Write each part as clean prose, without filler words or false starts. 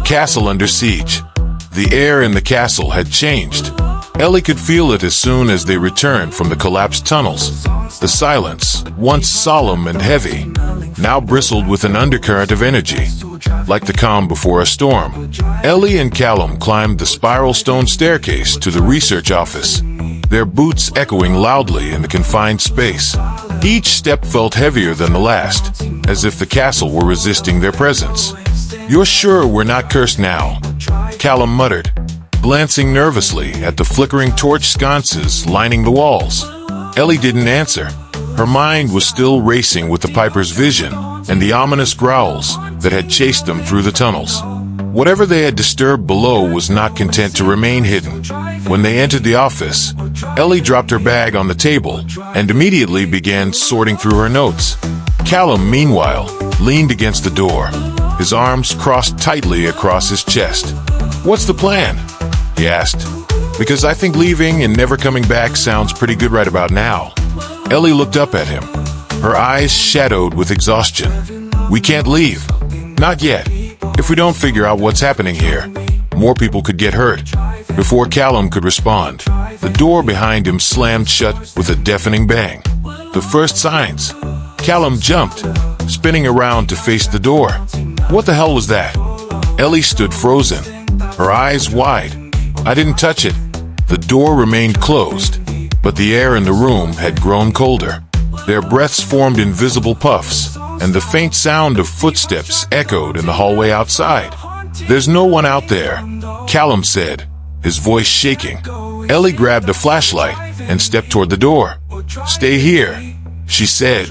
castle under siege. The air in the castle had changed. Ellie could feel it as soon as they returned from the collapsed tunnels. The silence, once solemn and heavy, now bristled with an undercurrent of energy. Like the calm before a storm, Ellie and Callum climbed the spiral stone staircase to the research office, their boots echoing loudly in the confined space. Each step felt heavier than the last, as if the castle were resisting their presence. "You're sure we're not cursed now?" Callum muttered, glancing nervously at the flickering torch sconces lining the walls. Ellie didn't answer. Her mind was still racing with the Piper's vision and the ominous growls that had chased them through the tunnels. Whatever they had disturbed below was not content to remain hidden. When they entered the office, Ellie dropped her bag on the table and immediately began sorting through her notes. Callum, meanwhile, leaned against the door, his arms crossed tightly across his chest. "What's the plan?" he asked. "Because I think leaving and never coming back sounds pretty good right about now." Ellie looked up at him, her eyes shadowed with exhaustion. "We can't leave. Not yet. If we don't figure out what's happening here, more people could get hurt." Before Callum could respond, the door behind him slammed shut with a deafening bang. The first signs. Callum jumped, spinning around to face the door. What the hell was that? Ellie stood frozen, her eyes wide. "I didn't touch it." The door remained closed, but the air in the room had grown colder. Their breaths formed invisible puffs, and the faint sound of footsteps echoed in the hallway outside. "There's no one out there," Callum said, his voice shaking. Ellie grabbed a flashlight and stepped toward the door. "Stay here," she said,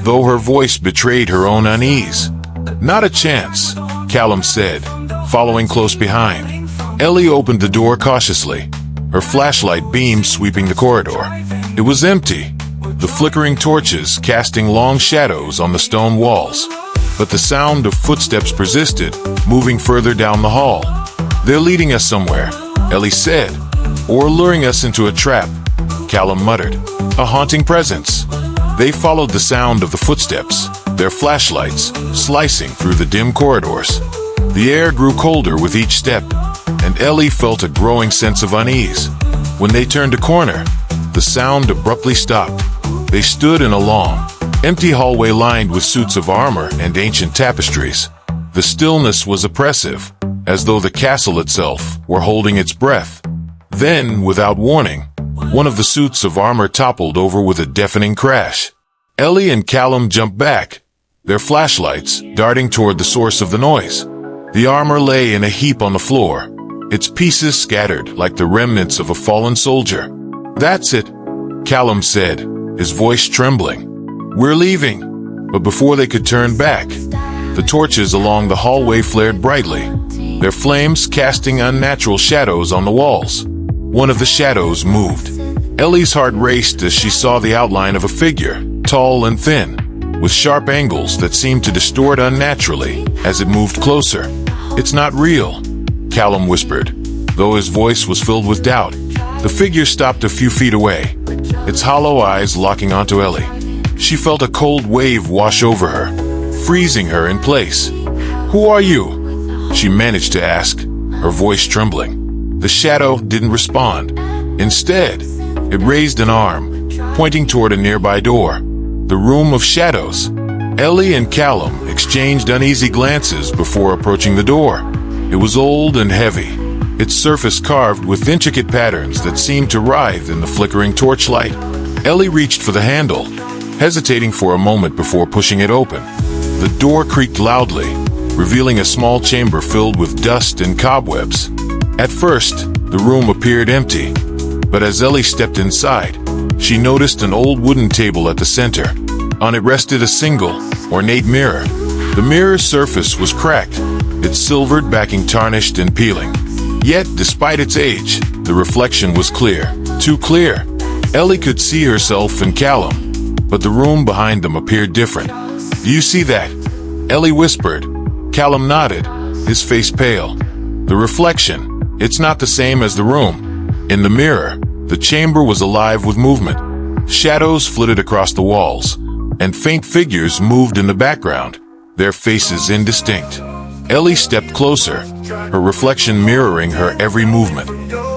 though her voice betrayed her own unease. "Not a chance," Callum said, following close behind. Ellie opened the door cautiously, her flashlight beam sweeping the corridor. It was empty, the flickering torches casting long shadows on the stone walls. But the sound of footsteps persisted, moving further down the hall. "They're leading us somewhere," Ellie said. "Or luring us into a trap," Callum muttered. "A haunting presence." They followed the sound of the footsteps, their flashlights slicing through the dim corridors. The air grew colder with each step, and Ellie felt a growing sense of unease. When they turned a corner, the sound abruptly stopped. They stood in a long, empty hallway lined with suits of armor and ancient tapestries. The stillness was oppressive, as though the castle itself were holding its breath. Then, without warning, one of the suits of armor toppled over with a deafening crash. Ellie and Callum jumped back, their flashlights darting toward the source of the noise. The armor lay in a heap on the floor, its pieces scattered like the remnants of a fallen soldier. "That's it," Callum said, his voice trembling. "We're leaving." But before they could turn back, the torches along the hallway flared brightly, their flames casting unnatural shadows on the walls. One of the shadows moved. Ellie's heart raced as she saw the outline of a figure, tall and thin, with sharp angles that seemed to distort unnaturally as it moved closer. "It's not real," Callum whispered, though his voice was filled with doubt. The figure stopped a few feet away, its hollow eyes locking onto Ellie. She felt a cold wave wash over her, freezing her in place. "Who are you?" she managed to ask, her voice trembling. The shadow didn't respond. Instead, it raised an arm, pointing toward a nearby door. The Room of Shadows. Ellie and Callum exchanged uneasy glances before approaching the door. It was old and heavy, its surface carved with intricate patterns that seemed to writhe in the flickering torchlight. Ellie reached for the handle, hesitating for a moment before pushing it open. The door creaked loudly, revealing a small chamber filled with dust and cobwebs. At first, the room appeared empty, but as Ellie stepped inside, she noticed an old wooden table at the center. On it rested a single, ornate mirror. The mirror's surface was cracked, its silvered backing tarnished and peeling. Yet, despite its age, the reflection was clear. Too clear. Ellie could see herself and Callum, but the room behind them appeared different. "Do you see that?" Ellie whispered. Callum nodded, his face pale. The reflection, it's not the same as the room. In the mirror, the chamber was alive with movement. Shadows flitted across the walls, and faint figures moved in the background, their faces indistinct. Ellie stepped closer, her reflection mirroring her every movement.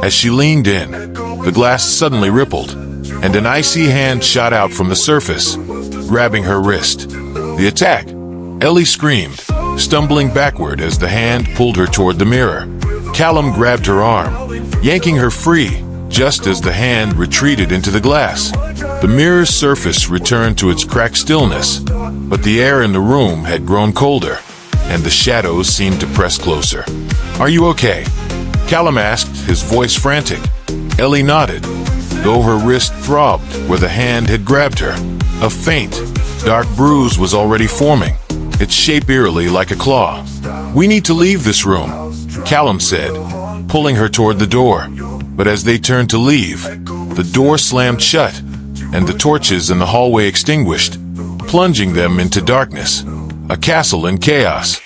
As she leaned in, the glass suddenly rippled, and an icy hand shot out from the surface, grabbing her wrist. The attack! Ellie screamed, stumbling backward as the hand pulled her toward the mirror. Callum grabbed her arm, yanking her free, just as the hand retreated into the glass. The mirror's surface returned to its cracked stillness, but the air in the room had grown colder, and the shadows seemed to press closer. "Are you okay?" Callum asked, his voice frantic. Ellie nodded, though her wrist throbbed where the hand had grabbed her. A faint, dark bruise was already forming, its shape eerily like a claw. "We need to leave this room," Callum said, pulling her toward the door. But as they turned to leave, the door slammed shut, and the torches in the hallway extinguished, plunging them into darkness. A castle in chaos.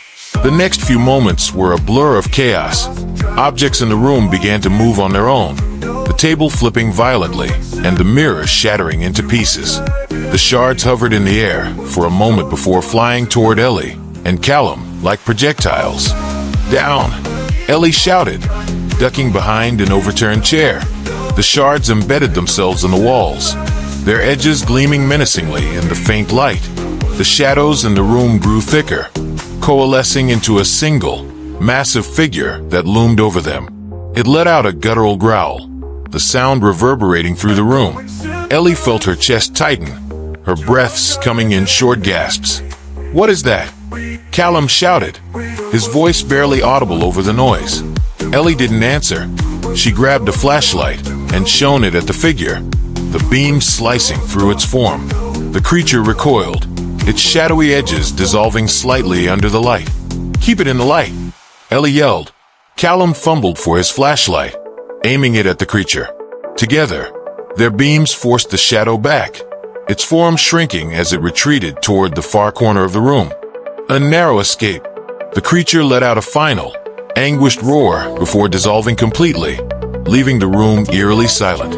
The next few moments were a blur of chaos. Objects in the room began to move on their own, the table flipping violently, and the mirror shattering into pieces. The shards hovered in the air for a moment before flying toward Ellie and Callum like projectiles. "Down!" Ellie shouted, ducking behind an overturned chair. The shards embedded themselves in the walls, their edges gleaming menacingly in the faint light. The shadows in the room grew thicker, coalescing into a single, massive figure that loomed over them. It let out a guttural growl, the sound reverberating through the room. Ellie felt her chest tighten, her breaths coming in short gasps. "What is that?" Callum shouted, his voice barely audible over the noise. Ellie didn't answer. She grabbed a flashlight and shone it at the figure, the beam slicing through its form. The creature recoiled, its shadowy edges dissolving slightly under the light. "Keep it in the light," Ellie yelled. Callum fumbled for his flashlight, aiming it at the creature. Together, their beams forced the shadow back, its form shrinking as it retreated toward the far corner of the room. A narrow escape. The creature let out a final, anguished roar before dissolving completely, leaving the room eerily silent.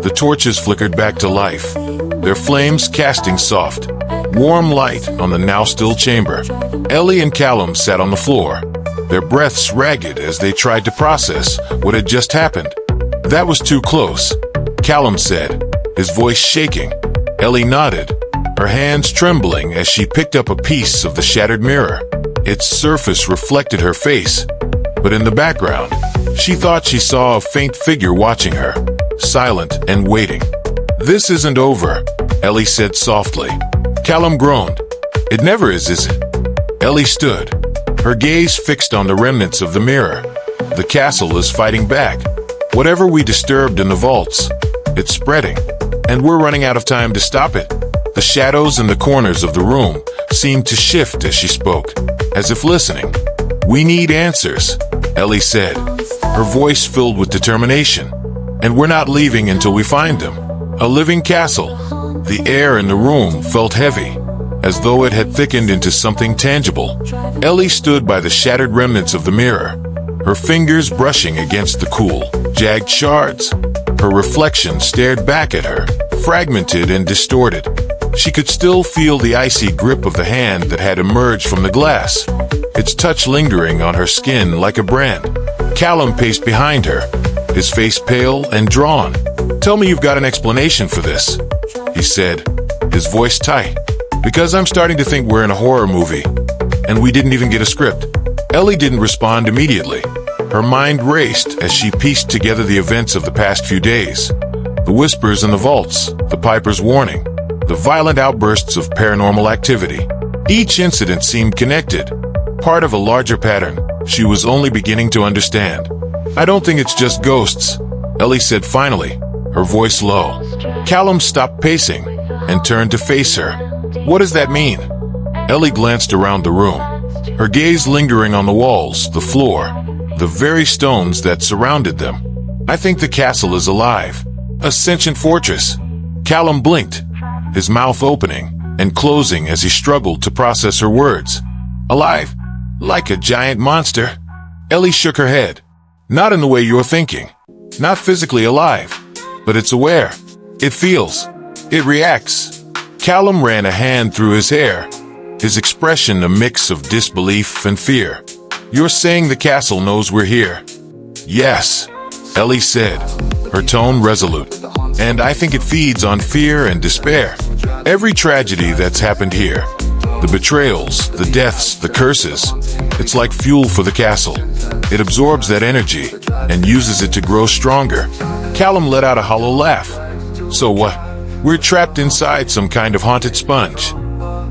The torches flickered back to life, their flames casting soft, warm light on the now still chamber. Ellie and Callum sat on the floor, their breaths ragged as they tried to process what had just happened. "That was too close," Callum said, his voice shaking. Ellie nodded, her hands trembling as she picked up a piece of the shattered mirror. Its surface reflected her face, but in the background, she thought she saw a faint figure watching her, silent and waiting. "This isn't over," Ellie said softly. Callum groaned. "It never is it?" Ellie stood, her gaze fixed on the remnants of the mirror. "The castle is fighting back. Whatever we disturbed in the vaults, it's spreading, and we're running out of time to stop it." The shadows in the corners of the room seemed to shift as she spoke, as if listening. "We need answers," Ellie said, her voice filled with determination. "And we're not leaving until we find them." A living castle. The air in the room felt heavy, as though it had thickened into something tangible. Ellie stood by the shattered remnants of the mirror, her fingers brushing against the cool, jagged shards. Her reflection stared back at her, fragmented and distorted. She could still feel the icy grip of the hand that had emerged from the glass, its touch lingering on her skin like a brand. Callum paced behind her, his face pale and drawn. "Tell me you've got an explanation for this," he said, his voice tight. "Because I'm starting to think we're in a horror movie, and we didn't even get a script." Ellie didn't respond immediately. Her mind raced as she pieced together the events of the past few days. The whispers in the vaults, the Piper's warning, the violent outbursts of paranormal activity. Each incident seemed connected, part of a larger pattern she was only beginning to understand. "I don't think it's just ghosts," Ellie said finally, her voice low. Callum stopped pacing and turned to face her. "What does that mean?" Ellie glanced around the room, her gaze lingering on the walls, the floor, the very stones that surrounded them. "I think the castle is alive, a sentient fortress." Callum blinked, his mouth opening and closing as he struggled to process her words. "Alive? Like a giant monster?" Ellie shook her head. "Not in the way you're thinking. Not physically alive, but it's aware. It feels. It reacts." Callum ran a hand through his hair, his expression a mix of disbelief and fear. You're saying the castle knows we're here? Yes, Ellie said, her tone resolute. And I think it feeds on fear and despair. Every tragedy that's happened here, the betrayals, the deaths, the curses, it's like fuel for the castle. It absorbs that energy and uses it to grow stronger. Callum let out a hollow laugh. So what? We're trapped inside some kind of haunted sponge.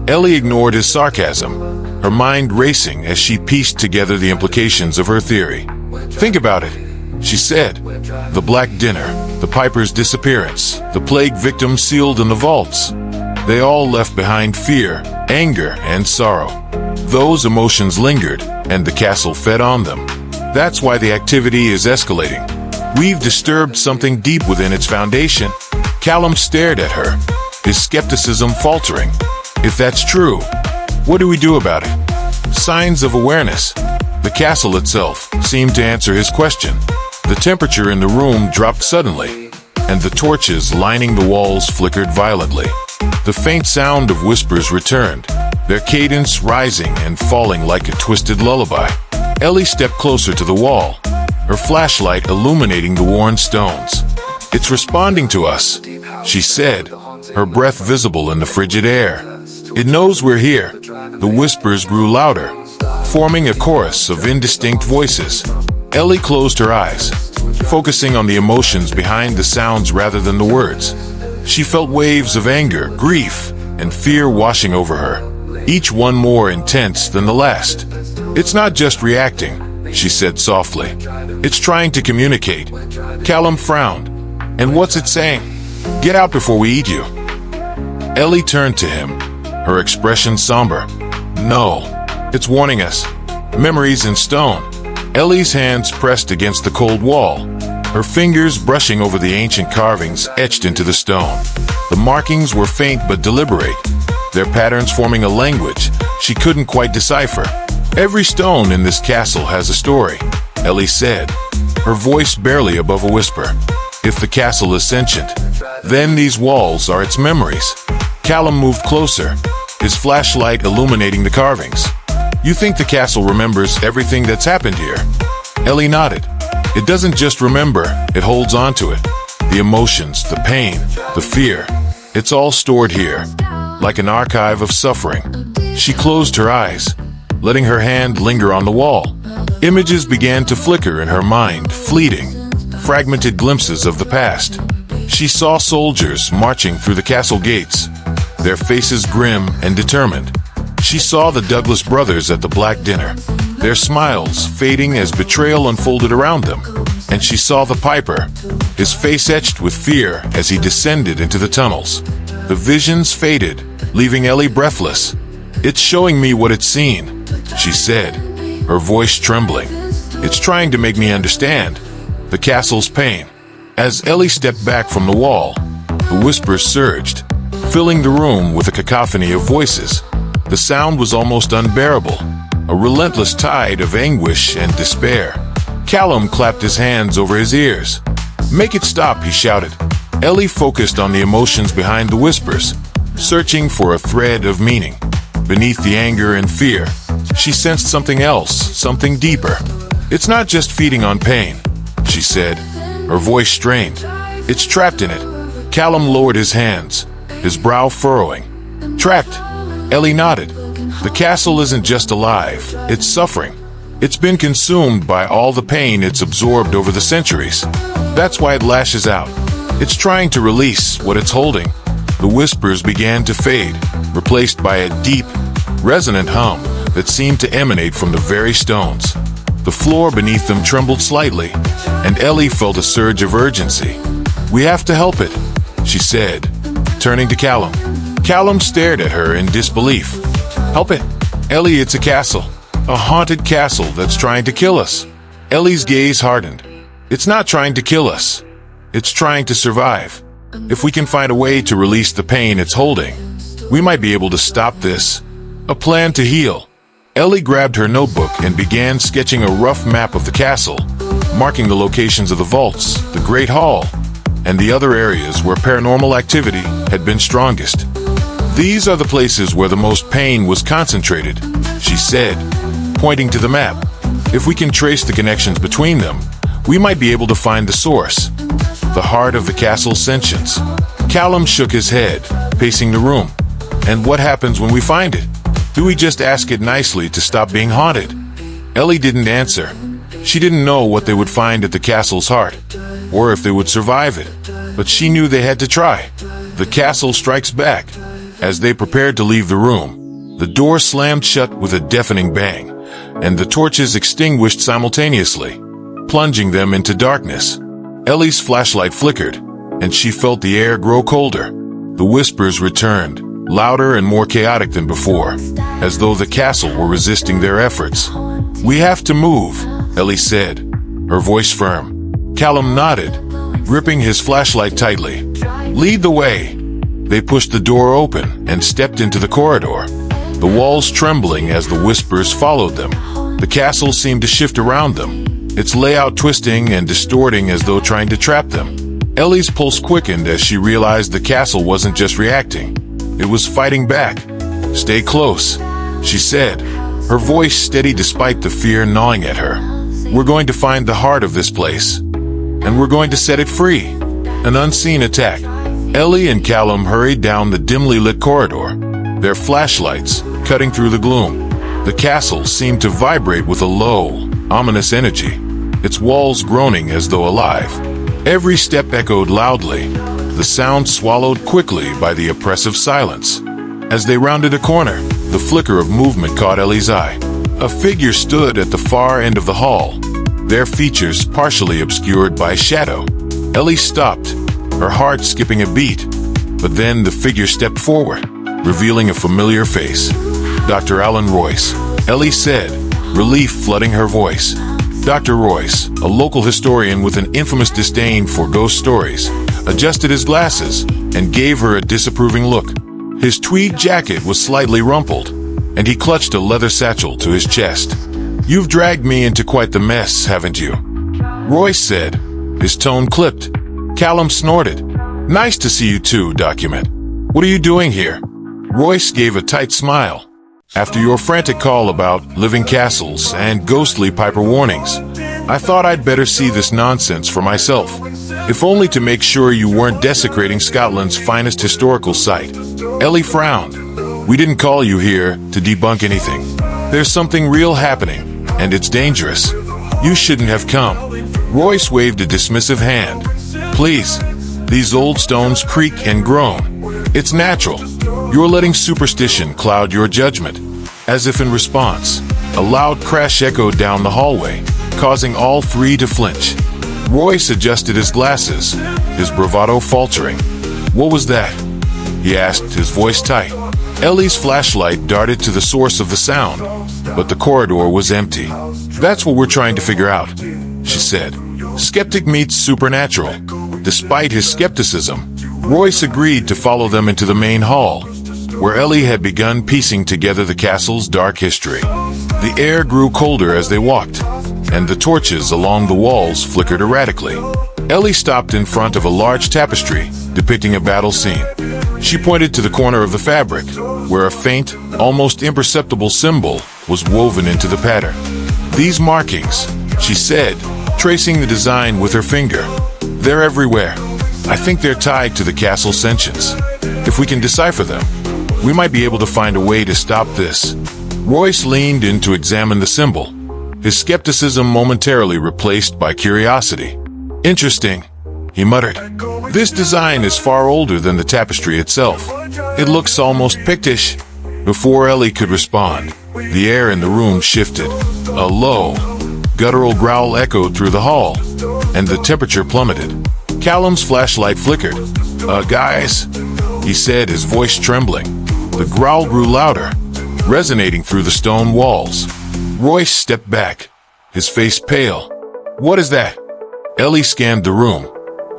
Ellie ignored his sarcasm, her mind racing as she pieced together the implications of her theory. Think about it, she said. The Black Dinner, the Piper's disappearance, the plague victims sealed in the vaults. They all left behind fear, anger, and sorrow. Those emotions lingered, and the castle fed on them. That's why the activity is escalating. We've disturbed something deep within its foundation. Callum stared at her, his skepticism faltering. If that's true, what do we do about it? Signs of awareness. The castle itself seemed to answer his question. The temperature in the room dropped suddenly, and the torches lining the walls flickered violently. The faint sound of whispers returned, their cadence rising and falling like a twisted lullaby. Ellie stepped closer to the wall, her flashlight illuminating the worn stones. It's responding to us, she said, her breath visible in the frigid air. It knows we're here. The whispers grew louder, forming a chorus of indistinct voices. Ellie closed her eyes, focusing on the emotions behind the sounds rather than the words. She felt waves of anger, grief, and fear washing over her, each one more intense than the last. It's not just reacting, she said softly. It's trying to communicate. Callum frowned. And what's it saying? Get out before we eat you. Ellie turned to him, her expression somber. No, it's warning us. Memories in stone. Ellie's hands pressed against the cold wall, her fingers brushing over the ancient carvings etched into the stone. The markings were faint but deliberate, their patterns forming a language she couldn't quite decipher. Every stone in this castle has a story, Ellie said, her voice barely above a whisper. If the castle is sentient, then these walls are its memories. Callum moved closer, his flashlight illuminating the carvings. You think the castle remembers everything that's happened here? Ellie nodded. It doesn't just remember, it holds on to it. The emotions, the pain, the fear. It's all stored here, like an archive of suffering. She closed her eyes, letting her hand linger on the wall. Images began to flicker in her mind, fleeting, fragmented glimpses of the past. She saw soldiers marching through the castle gates, their faces grim and determined. She saw the Douglas brothers at the Black Dinner, their smiles fading as betrayal unfolded around them. And she saw the Piper, his face etched with fear as he descended into the tunnels. The visions faded, leaving Ellie breathless. It's showing me what it's seen, she said, her voice trembling. It's trying to make me understand the castle's pain. As Ellie stepped back from the wall, the whispers surged, filling the room with a cacophony of voices. The sound was almost unbearable, a relentless tide of anguish and despair. Callum clapped his hands over his ears. Make it stop, he shouted. Ellie focused on the emotions behind the whispers, searching for a thread of meaning. Beneath the anger and fear, she sensed something else, something deeper. It's not just feeding on pain, she said, her voice strained. It's trapped in it. Callum lowered his hands, his brow furrowing. Trapped? Ellie nodded. The castle isn't just alive, it's suffering. It's been consumed by all the pain it's absorbed over the centuries. That's why it lashes out. It's trying to release what it's holding. The whispers began to fade, replaced by a deep, resonant hum that seemed to emanate from the very stones. The floor beneath them trembled slightly, and Ellie felt a surge of urgency. We have to help it, she said, turning to Callum. Callum stared at her in disbelief. Help it? Ellie, it's a castle. A haunted castle that's trying to kill us. Ellie's gaze hardened. It's not trying to kill us. It's trying to survive. If we can find a way to release the pain it's holding, we might be able to stop this. A plan to heal. Ellie grabbed her notebook and began sketching a rough map of the castle, marking the locations of the vaults, the Great Hall, and the other areas where paranormal activity had been strongest. These are the places where the most pain was concentrated, she said, pointing to the map. If we can trace the connections between them, we might be able to find the source, the heart of the castle's sentience. Callum shook his head, pacing the room. And what happens when we find it? Do we just ask it nicely to stop being haunted? Ellie didn't answer. She didn't know what they would find at the castle's heart, or if they would survive it, but she knew they had to try. The castle strikes back. As they prepared to leave the room, the door slammed shut with a deafening bang, and the torches extinguished simultaneously, plunging them into darkness. Ellie's flashlight flickered, and she felt the air grow colder. The whispers returned, louder and more chaotic than before, as though the castle were resisting their efforts. "We have to move," Ellie said, her voice firm. Callum nodded, gripping his flashlight tightly. "Lead the way." They pushed the door open and stepped into the corridor, the walls trembling as the whispers followed them. The castle seemed to shift around them, its layout twisting and distorting as though trying to trap them. Ellie's pulse quickened as she realized the castle wasn't just reacting. It was fighting back. "Stay close," she said, her voice steady despite the fear gnawing at her. "We're going to find the heart of this place, and we're going to set it free." An unseen attack. Ellie and Callum hurried down the dimly lit corridor, their flashlights cutting through the gloom. The castle seemed to vibrate with a low, ominous energy, its walls groaning as though alive. Every step echoed loudly, the sound swallowed quickly by the oppressive silence. As they rounded a corner, the flicker of movement caught Ellie's eye. A figure stood at the far end of the hall, their features partially obscured by shadow. Ellie stopped, her heart skipping a beat, but then the figure stepped forward, revealing a familiar face. "Dr. Alan Royce," Ellie said, relief flooding her voice. Dr. Royce, a local historian with an infamous disdain for ghost stories, adjusted his glasses and gave her a disapproving look. His tweed jacket was slightly rumpled, and he clutched a leather satchel to his chest. "You've dragged me into quite the mess, haven't you?" Royce said, his tone clipped. Callum snorted. "Nice to see you too, Document. What are you doing here?" Royce gave a tight smile. "After your frantic call about living castles and ghostly Piper warnings, I thought I'd better see this nonsense for myself, if only to make sure you weren't desecrating Scotland's finest historical site." Ellie frowned. "We didn't call you here to debunk anything. There's something real happening, and it's dangerous. You shouldn't have come." Royce waved a dismissive hand. "Please, these old stones creak and groan. It's natural. You're letting superstition cloud your judgment." As if in response, a loud crash echoed down the hallway, causing all three to flinch. Royce adjusted his glasses, his bravado faltering. "What was that?" he asked, his voice tight. Ellie's flashlight darted to the source of the sound, but the corridor was empty. "That's what we're trying to figure out," she said. "Skeptic meets supernatural." Despite his skepticism, Royce agreed to follow them into the main hall, where Ellie had begun piecing together the castle's dark history. The air grew colder as they walked, and the torches along the walls flickered erratically. Ellie stopped in front of a large tapestry depicting a battle scene. She pointed to the corner of the fabric, where a faint, almost imperceptible symbol was woven into the pattern. "These markings," she said, tracing the design with her finger. "They're everywhere. I think they're tied to the castle sentience. If we can decipher them, we might be able to find a way to stop this." Royce leaned in to examine the symbol, his skepticism momentarily replaced by curiosity. "Interesting," he muttered. "This design is far older than the tapestry itself. It looks almost Pictish." Before Ellie could respond, the air in the room shifted. A low, guttural growl echoed through the hall, and the temperature plummeted. Callum's flashlight flickered. Guys," he said, his voice trembling. The growl grew louder, resonating through the stone walls. Royce stepped back, his face pale. "What is that?" Ellie scanned the room,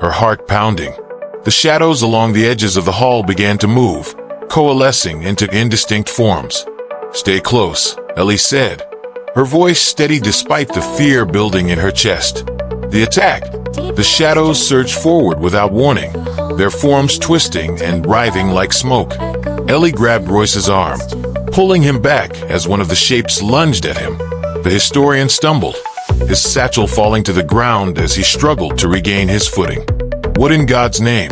her heart pounding. The shadows along the edges of the hall began to move, coalescing into indistinct forms. "Stay close," Ellie said, her voice steady despite the fear building in her chest. The attack. The shadows surged forward without warning, their forms twisting and writhing like smoke. Ellie grabbed Royce's arm, pulling him back as one of the shapes lunged at him. The historian stumbled, his satchel falling to the ground as he struggled to regain his footing. "What in God's name?"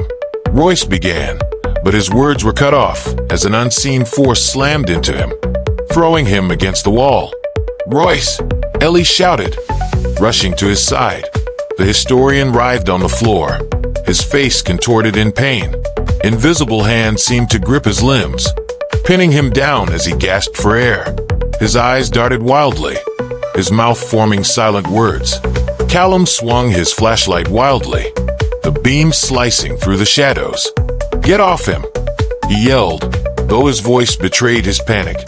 Royce began, but his words were cut off as an unseen force slammed into him, throwing him against the wall. "Royce!" Ellie shouted, rushing to his side. The historian writhed on the floor, his face contorted in pain. Invisible hands seemed to grip his limbs, pinning him down as he gasped for air. His eyes darted wildly, his mouth forming silent words. Callum swung his flashlight wildly, the beam slicing through the shadows. "Get off him!" he yelled, though his voice betrayed his panic.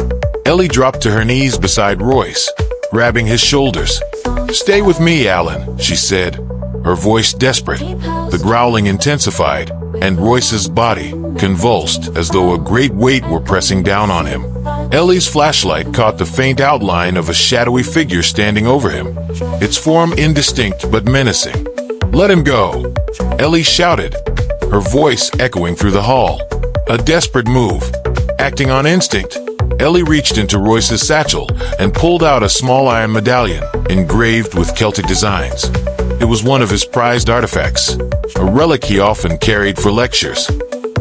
Ellie dropped to her knees beside Royce, grabbing his shoulders. "Stay with me, Alan," she said, her voice desperate. The growling intensified, and Royce's body convulsed as though a great weight were pressing down on him. Ellie's flashlight caught the faint outline of a shadowy figure standing over him, its form indistinct but menacing. "Let him go!" Ellie shouted, her voice echoing through the hall. A desperate move. Acting on instinct, Ellie reached into Royce's satchel and pulled out a small iron medallion engraved with Celtic designs. It was one of his prized artifacts, a relic he often carried for lectures.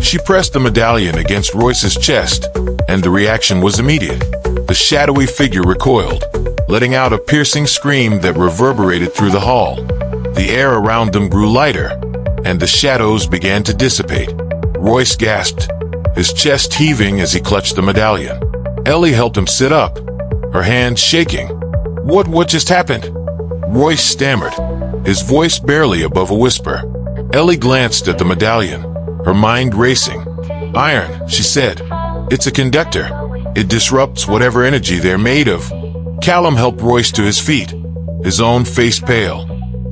She pressed the medallion against Royce's chest, and the reaction was immediate. The shadowy figure recoiled, letting out a piercing scream that reverberated through the hall. The air around them grew lighter, and the shadows began to dissipate. Royce gasped, his chest heaving as he clutched the medallion. Ellie helped him sit up, her hands shaking. What just happened?" Royce stammered, his voice barely above a whisper. Ellie glanced at the medallion, her mind racing. "Iron," she said. "It's a conductor. It disrupts whatever energy they're made of." Callum helped Royce to his feet, his own face pale.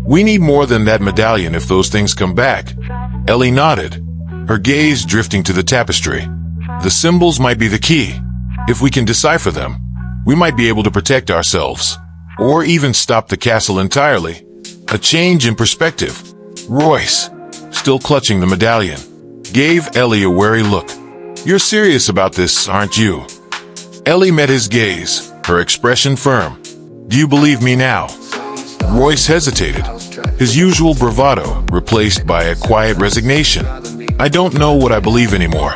"We need more than that medallion if those things come back." Ellie nodded, her gaze drifting to the tapestry. "The symbols might be the key. If we can decipher them, we might be able to protect ourselves, or even stop the castle entirely." A change in perspective. Royce, still clutching the medallion, gave Ellie a wary look. "You're serious about this, aren't you?" Ellie met his gaze, her expression firm. "Do you believe me now?" Royce hesitated, his usual bravado replaced by a quiet resignation. "I don't know what I believe anymore,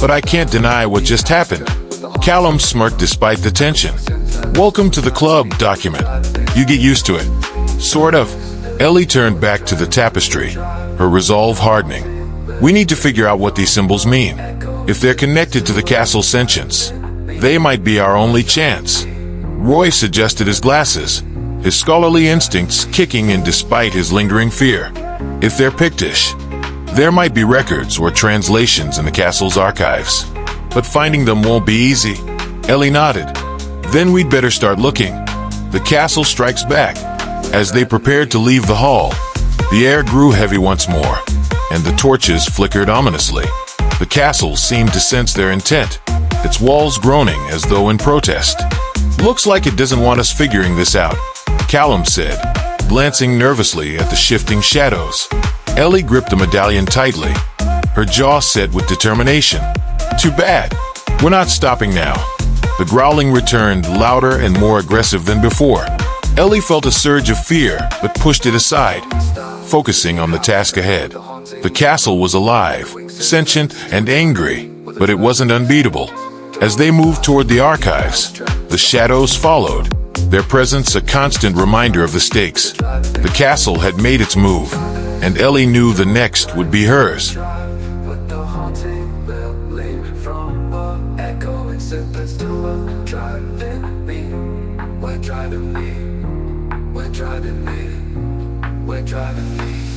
but I can't deny what just happened." Callum smirked despite the tension. "Welcome to the club, document. You get used to it." "Sort of." Ellie turned back to the tapestry, her resolve hardening. "We need to figure out what these symbols mean. If they're connected to the castle's sentience, they might be our only chance." Royce adjusted his glasses, his scholarly instincts kicking in despite his lingering fear. "If they're Pictish, there might be records or translations in the castle's archives. But finding them won't be easy." Ellie nodded. "Then we'd better start looking." The castle strikes back. As they prepared to leave the hall, the air grew heavy once more, and the torches flickered ominously. The castle seemed to sense their intent, its walls groaning as though in protest. "Looks like it doesn't want us figuring this out," Callum said, glancing nervously at the shifting shadows. Ellie gripped the medallion tightly, her jaw set with determination. "Too bad. We're not stopping now." The growling returned, louder and more aggressive than before. Ellie felt a surge of fear, but pushed it aside, focusing on the task ahead. The castle was alive, sentient and angry, but it wasn't unbeatable. As they moved toward the archives, the shadows followed, their presence a constant reminder of the stakes. The castle had made its move, and Ellie knew the next would be hers. We're driving me.